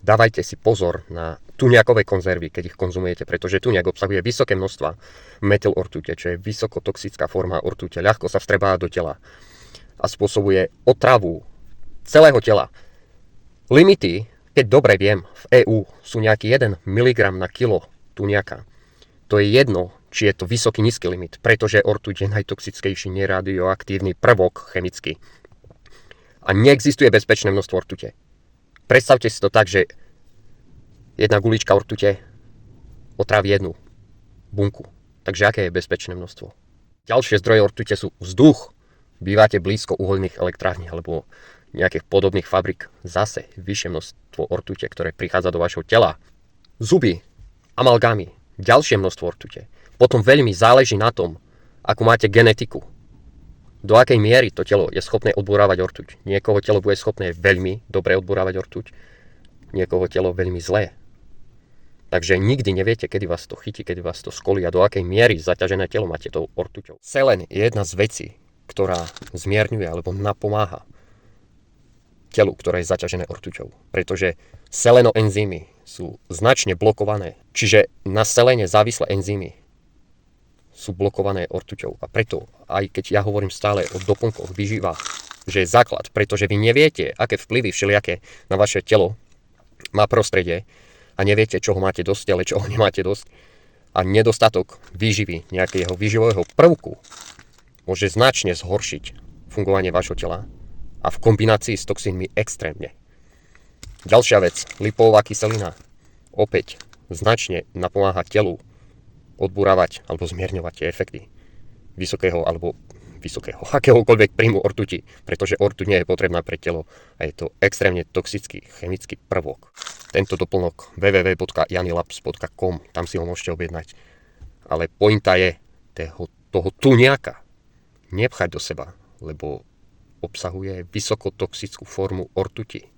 Dávajte si pozor na tuňakové konzervy, keď ich konzumujete, pretože tuňak obsahuje vysoké množstva metylortute, čo je vysokotoxická forma ortute. Ľahko sa vstrebáva do tela a spôsobuje otravu celého tela. Limity, keď dobre viem, v EÚ sú nejaký 1 mg na kilo tuňaka. To je jedno, či je to vysoký, nízky limit, pretože ortuť je najtoxickejší neradioaktívny prvok chemický. A neexistuje bezpečné množstvo ortute. Predstavte si to tak, že jedna gulička ortute otrávi jednu bunku. Takže aké je bezpečné množstvo? Ďalšie zdroje ortute sú vzduch. Bývate blízko uholných elektrární alebo nejakých podobných fabrik. Zase vyššie množstvo ortute, ktoré prichádza do vašho tela. Zuby, amalgámy, ďalšie množstvo ortute. Potom veľmi záleží na tom, akú máte genetiku. Do akej miery to telo je schopné odburávať ortuť. Niekoho telo bude schopné veľmi dobre odburávať ortuť, niekoho telo veľmi zlé. Takže nikdy neviete, kedy vás to chytí, kedy vás to skolí a do akej miery zaťažené telo máte tou ortuťou. Selen je jedna z vecí, ktorá zmierňuje alebo napomáha telu, ktoré je zaťažené ortuťou. Pretože selenoenzymy sú značne blokované. Čiže na selene závislé enzymy sú blokované ortuťou. A preto, aj keď ja hovorím stále o doplnkoch výživa, že je základ, pretože vy neviete, aké vplyvy všelijaké na vaše telo má prostredie a neviete, čoho máte dosť, ale čoho nemáte dosť. A nedostatok výživy, nejakého výživového prvku môže značne zhoršiť fungovanie vašho tela a v kombinácii s toxínmi extrémne. Ďalšia vec, lipová kyselina, opäť značne napomáha telu odburávať alebo zmierňovať tie efekty akéhokoľvek príjmu ortuti, pretože ortuť nie je potrebná pre telo a je to extrémne toxický chemický prvok. Tento doplnok www.janilabs.com, tam si ho môžete objednať. Ale pointa je toho tuňaka nepchať do seba, lebo obsahuje vysokotoxickú formu ortuti.